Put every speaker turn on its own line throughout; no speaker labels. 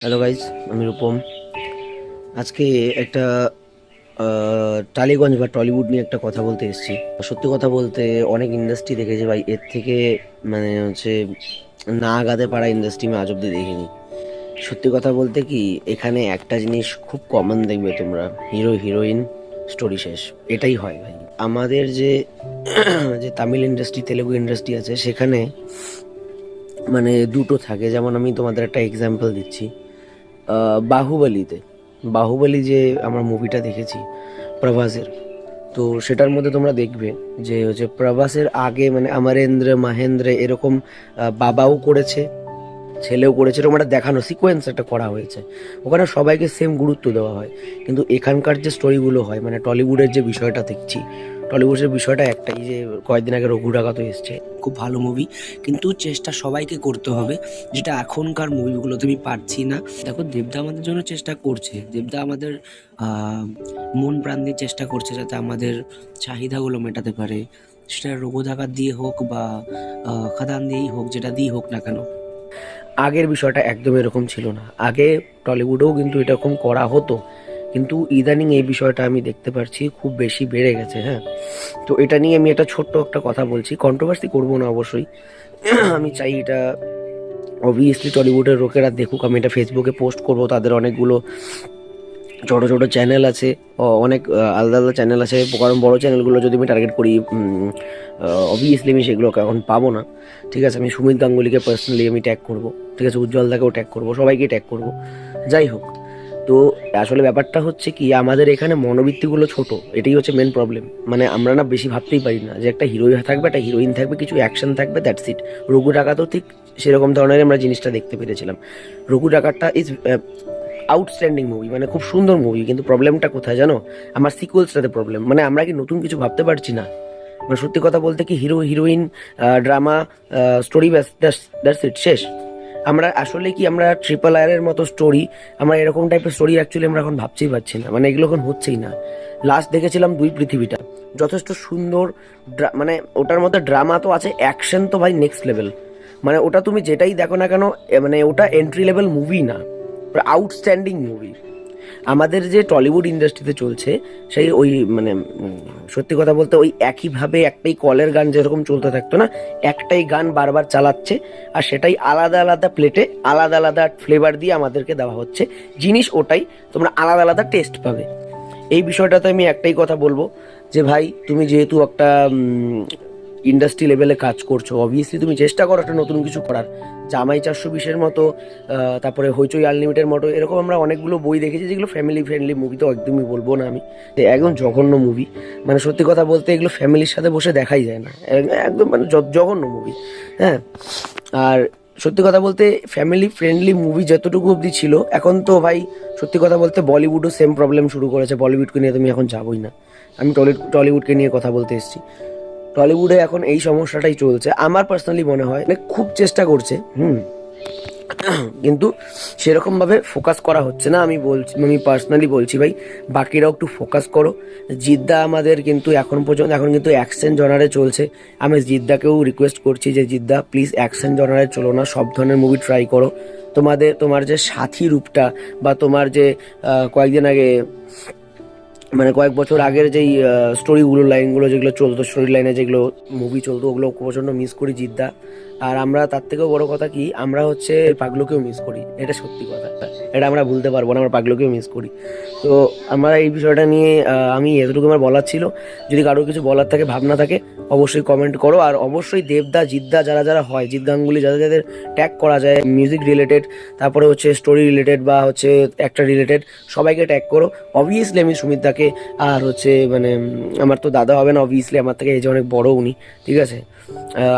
Hello guys, আমি রূপম। আজকে একটা টালিগঞ্জ বা টলিউড নিয়ে একটা কথা বলতে এসেছি। সত্যি কথা বলতে অনেক ইন্ডাস্ট্রি দেখেছি ভাই, এর থেকে মানে হচ্ছে না আগাতে পারা ইন্ডাস্ট্রি আমি আজ অব্দি দেখিনি। সত্যি কথা বলতে কি, এখানে একটা জিনিস খুব কমন দেখবে তোমরা, হিরো হিরোইন, স্টোরি শেষ, এটাই হয় ভাই। আমাদের যে যে তামিল ইন্ডাস্ট্রি, তেলেগু ইন্ডাস্ট্রি আছে, সেখানে মানে দুটো থাকে। যেমন আমি তোমাদের একটা এক্সাম্পল দিচ্ছি। বাহুবলীতে, বাহুবলী যে আমরা মুভিটা দেখেছি প্রভাসের, তো সেটার মধ্যে তোমরা দেখবে যে হচ্ছে প্রভাসের আগে মানে অমরেন্দ্র মহেন্দ্র এরকম বাবাও করেছে, ছেলেও করেছে, এরকম একটা দেখানো সিকোয়েন্স একটা করা হয়েছে। ওখানে সবাইকে সেম গুরুত্ব দেওয়া হয়। কিন্তু এখানকার যে স্টোরিগুলো হয়, মানে টলিউডের যে বিষয়টা দেখছি, টলিউডের বিষয়টা একটাই, যে কয়েকদিন আগে রঘু ডাকাত এসছে, খুব ভালো মুভি, কিন্তু চেষ্টা সবাইকে করতে হবে, যেটা এখনকার মুভিগুলো তুমি পারছি না। দেখো, দেবদা আমাদের জন্য চেষ্টা করছে, দেবদা আমাদের মন প্রাণ দিয়ে চেষ্টা করছে যাতে আমাদের চাহিদাগুলো মেটাতে পারে। সেটা রঘু ডাকাত দিয়ে হোক বা খাদান দিয়েই হোক, যেটা দিয়ে হোক না কেন। আগের বিষয়টা একদম এরকম ছিল না। আগে টলিউডেও কিন্তু এরকম করা হতো, কিন্তু ইদানিং এই বিষয়টা আমি দেখতে পাচ্ছি খুব বেশি বেড়ে গেছে। হ্যাঁ, তো এটা নিয়ে আমি একটা ছোট্ট একটা কথা বলছি, কন্ট্রোভার্সি করবো না অবশ্যই। আমি চাই এটা অবভিয়াসলি টলিউডের লোকেরা দেখুক। আমি এটা ফেসবুকে পোস্ট করব, তাদের অনেকগুলো ছোটো ছোটো চ্যানেল আছে, অনেক আলাদা আলাদা চ্যানেল আছে। কারণ বড়ো চ্যানেলগুলো যদি আমি টার্গেট করি, অবভিয়াসলি আমি সেগুলোকে এখন পাবো না। ঠিক আছে, আমি সুমিত গাঙ্গুলিকে পার্সোনালি আমি ট্যাগ করবো, ঠিক আছে, উজ্জ্বলদাকেও ট্যাগ করবো, সবাইকে ট্যাগ করবো। যাই হোক, তো আসলে ব্যাপারটা হচ্ছে কি, আমাদের এখানে মনোবৃত্তিগুলো ছোট, এটাই হচ্ছে মেন প্রবলেম। মানে আমরা না বেশি ভাবতেই পারি না যে একটা হিরো থাকবে, একটা হিরোইন থাকবে, কিছু অ্যাকশন থাকবে, দ্যাটস ইট। রঘু ডাকাতও ঠিক সেরকম ধরনের আমরা জিনিসটা দেখতে পেরেছিলাম। রঘু ডাকাতটা ইজ আউটস্ট্যান্ডিং মুভি, মানে খুব সুন্দর মুভি, কিন্তু প্রবলেমটা কোথায় জানো? আমার সিকুয়েলসটাতে প্রবলেম। মানে আমরা কি নতুন কিছু ভাবতে পারছি না? মানে সত্যি কথা বলতে কি, হিরো হিরোইন, ড্রামা, স্টোরি, ব্যাস, দ্যাটস ইট, শেষ। আমরা আসলে কি, আমরা ট্রিপল আর এর মতো স্টোরি, আমরা এরকম টাইপের স্টোরি অ্যাকচুয়ালি আমরা এখন ভাবতেই পারছি না। মানে এগুলো এখন হচ্ছেই না। লাস্ট দেখেছিলাম দুই পৃথিবীটা, যথেষ্ট সুন্দর। মানে ওটার মধ্যে ড্রামা তো আছে, অ্যাকশন তো ভাই নেক্সট লেভেল। মানে ওটা তুমি যেটাই দেখো না কেন, মানে ওটা এন্ট্রি লেভেল মুভি না, আউটস্ট্যান্ডিং মুভি। আমাদের যে টলিউড ইন্ডাস্ট্রিতে চলছে, সেই ওই মানে সত্যি কথা বলতে ওই একইভাবে একটাই কলের গান যেরকম চলতে থাকতো না, একটাই গান বারবার চালাচ্ছে, আর সেটাই আলাদা আলাদা প্লেটে আলাদা আলাদা ফ্লেভার দিয়ে আমাদেরকে দেওয়া হচ্ছে। জিনিস ওটাই, তোমরা আলাদা আলাদা টেস্ট পাবে। এই বিষয়টাতে আমি একটাই কথা বলবো, যে ভাই তুমি যেহেতু একটা ইন্ডাস্ট্রি লেভেলে কাজ করছো, অবভিয়াসলি তুমি চেষ্টা করো একটা নতুন কিছু করার। জামাই 420-এর মতো, তারপরে হইচই আনলিমিটেড মতো, এরকম আমরা অনেকগুলো বই দেখেছি যেগুলো ফ্যামিলি ফ্রেন্ডলি মুভি, তো একদমই বলবো না আমি, একদম জঘন্য মুভি। মানে সত্যি কথা বলতে এগুলো ফ্যামিলির সাথে বসে দেখাই যায় না, একদম মানে জঘন্য মুভি। হ্যাঁ, আর সত্যি কথা বলতে ফ্যামিলি ফ্রেন্ডলি মুভি যতটুকু অবধি ছিল, এখন তো ভাই সত্যি কথা বলতে বলিউডও সেম প্রবলেম শুরু করেছে। বলিউডকে নিয়ে তুমি এখন যাবোই না, আমি টলিউডকে নিয়ে কথা বলতে এসেছি। টলিউডে এখন এই সমস্যাটাই চলছে, আমার পার্সোনালি মনে হয়। মানে খুব চেষ্টা করছে, কিন্তু সেরকমভাবে ফোকাস করা হচ্ছে না। আমি পার্সোনালি বলছি ভাই, বাকিরাও একটু ফোকাস করো। জিদ্দা আমাদের কিন্তু এখন পর্যন্ত এখন কিন্তু অ্যাকশন জনারে চলছে। আমি জিদ্দাকেও রিকোয়েস্ট করছি যে জিদ্দা প্লিজ অ্যাকশন জনারে চলো না, সব ধরনের মুভি ট্রাই করো। তোমার যে সাথী রূপটা, বা তোমার যে কয়েকদিন আগে, মানে কয়েক বছর আগের যেই স্টোরিগুলো, লাইনগুলো যেগুলো চলতো, স্টোরি লাইনে যেগুলো মুভি চলতো, ওগুলো প্রচণ্ড মিস করি জিদ্দা। আর আমরা তার থেকেও বড় কথা কি, আমরা হচ্ছে পাগলুকেও মিস করি, এটা সত্যি কথা, এটা আমরা ভুলতে পারবো না, আমরা পাগলুকেও মিস করি। তো আমরা এই বিষয়টা নিয়ে আমি এতটুকু আমার বলার ছিল। যদি কারোর কিছু বলার থাকে, ভাবনা থাকে, অবশ্যই কমেন্ট করো। আর অবশ্যই দেবদা, জিদ্দা যারা যারা হয়, জিৎ গাঙ্গুলি, যাদের যাদের ট্যাগ করা যায় মিউজিক রিলেটেড, তারপরে হচ্ছে স্টোরি রিলেটেড বা হচ্ছে একটা রিলেটেড, সবাইকে ট্যাগ করো। অবভিয়াসলি আমি সুমিতদাকে, আর হচ্ছে মানে আমার তো দাদা হবে না, অবভিয়াসলি আমার থেকে এই যে অনেক বড় উনি, ঠিক আছে,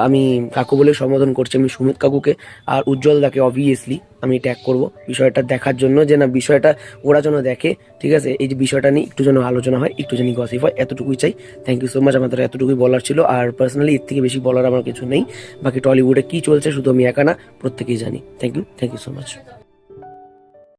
আমি কাকু বলে সম্বোধন করছি, আমি সুমিত কাকুকে আর উজ্জ্বলদাকে অবভিয়াসলি আমি ট্যাগ করব বিষয়টা দেখার জন্য, যে না বিষয়টা ওরা যেন দেখে, ঠিক আছে, এই যে বিষয়টা নিয়ে একটু যেন আলোচনা হয়, একটু যেন গসিপ হয়, এতটুকুই চাই। থ্যাংক ইউ সো মাচ, আমাদের এতটুকুই বলার ছিল। আর পার্সোনালি এর থেকে বেশি বলার আমার কিছু নেই। বাকি টলিউডে কী চলছে শুধু আমি একা না, প্রত্যেকেই জানি। Thank you so much.